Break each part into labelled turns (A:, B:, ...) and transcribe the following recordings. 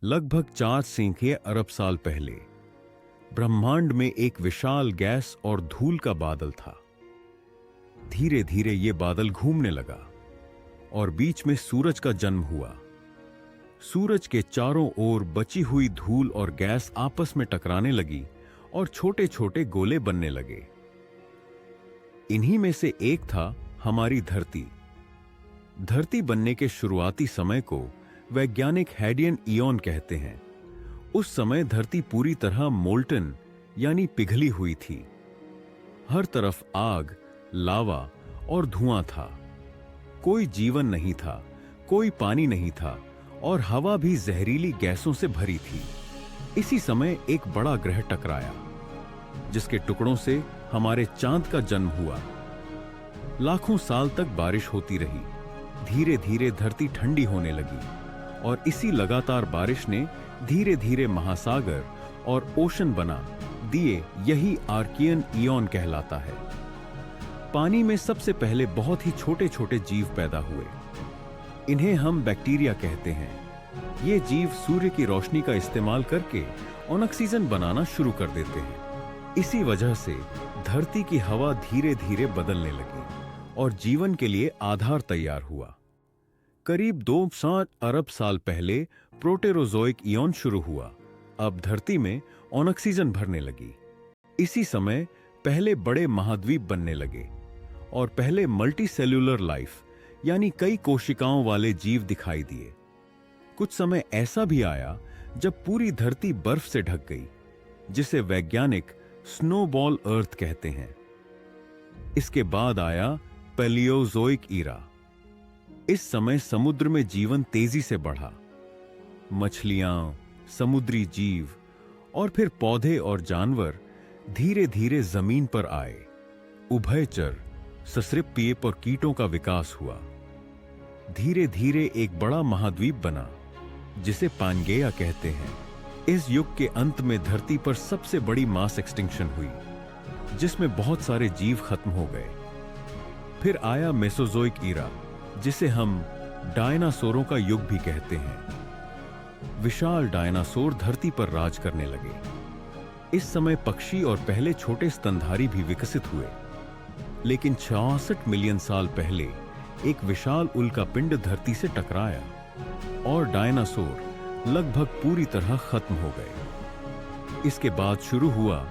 A: लगभग 4 अरब साल पहले ब्रह्मांड में एक विशाल गैस और धूल का बादल था। धीरे धीरे ये बादल घूमने लगा और बीच में सूरज का जन्म हुआ। सूरज के चारों ओर बची हुई धूल और गैस आपस में टकराने लगी और छोटे छोटे गोले बनने लगे। इन्हीं में से एक था हमारी धरती। धरती बनने के शुरुआती समय को वैज्ञानिक हैडियन इयॉन कहते हैं। उस समय धरती पूरी तरह मोल्टन यानी पिघली हुई थी। हर तरफ आग, लावा और धुआं था। कोई जीवन नहीं था, कोई पानी नहीं था और हवा भी जहरीली गैसों से भरी थी। इसी समय एक बड़ा ग्रह टकराया, जिसके टुकड़ों से हमारे चांद का जन्म हुआ। लाखों साल तक बारिश होती रही। धीरे धीरे धरती ठंडी होने लगी और इसी लगातार बारिश ने धीरे धीरे महासागर और ओशन बना दिए। यही आर्कियन इयॉन कहलाता है। पानी में सबसे पहले बहुत ही छोटे छोटे जीव पैदा हुए। इन्हें हम बैक्टीरिया कहते हैं। ये जीव सूर्य की रोशनी का इस्तेमाल करके ऑक्सीजन बनाना शुरू कर देते हैं। इसी वजह से धरती की हवा धीरे धीरे बदलने लगी और जीवन के लिए आधार तैयार हुआ। करीब 2 अरब साल पहले प्रोटेरोजोइक इयॉन शुरू हुआ। अब धरती में ऑक्सीजन भरने लगी। इसी समय पहले बड़े महाद्वीप बनने लगे और पहले मल्टीसेल्यूलर लाइफ यानी कई कोशिकाओं वाले जीव दिखाई दिए। कुछ समय ऐसा भी आया जब पूरी धरती बर्फ से ढक गई, जिसे वैज्ञानिक स्नोबॉल अर्थ कहते हैं। इसके बाद आया पैलियोजोइक ईरा। इस समय समुद्र में जीवन तेजी से बढ़ा। मछलियां, समुद्री जीव और फिर पौधे और जानवर धीरे धीरे जमीन पर आए। उभयचर, ससृप और कीटों का विकास हुआ। धीरे धीरे एक बड़ा महाद्वीप बना, जिसे पांगेया कहते हैं। इस युग के अंत में धरती पर सबसे बड़ी मास एक्सटिंक्शन हुई, जिसमें बहुत सारे जीव खत्म हो गए। फिर आया मेसोजोइक ईरा, जिसे हम डायनासोरों का युग भी कहते हैं। विशाल डायनासोर धरती पर राज करने लगे। इस समय पक्षी और पहले छोटे स्तनधारी भी विकसित हुए। लेकिन 66 मिलियन साल पहले एक विशाल उल्कापिंड धरती से टकराया और डायनासोर लगभग पूरी तरह खत्म हो गए। इसके बाद शुरू हुआ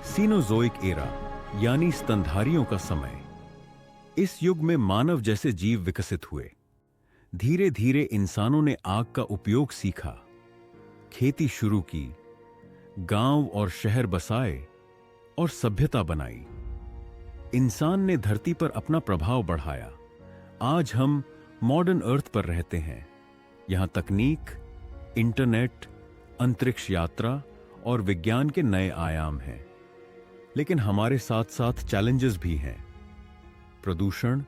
A: सीनोजोइक एरा यानी स्तनधारियों का समय। इस युग में मानव जैसे जीव विकसित हुए। धीरे धीरे इंसानों ने आग का उपयोग सीखा, खेती शुरू की, गांव और शहर बसाए और सभ्यता बनाई। इंसान ने धरती पर अपना प्रभाव बढ़ाया। आज हम मॉडर्न अर्थ पर रहते हैं। यहां तकनीक, इंटरनेट, अंतरिक्ष यात्रा और विज्ञान के नए आयाम हैं। लेकिन हमारे साथ साथ चैलेंजेस भी हैं। प्रदूषण,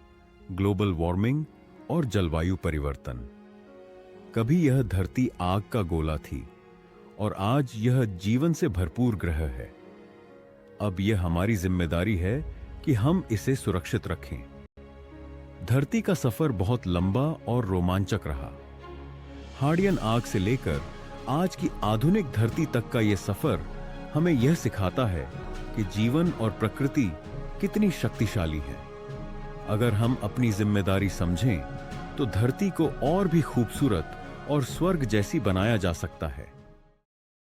A: ग्लोबल वार्मिंग और जलवायु परिवर्तन। कभी यह धरती आग का गोला थी और आज यह जीवन से भरपूर ग्रह है। अब यह हमारी जिम्मेदारी है कि हम इसे सुरक्षित रखें। धरती का सफर बहुत लंबा और रोमांचक रहा। हार्डियन आग से लेकर आज की आधुनिक धरती तक का यह सफर हमें यह सिखाता है कि जीवन और प्रकृति कितनी शक्तिशाली है। अगर हम अपनी जिम्मेदारी समझें तो धरती को और भी खूबसूरत और स्वर्ग जैसी बनाया जा सकता है।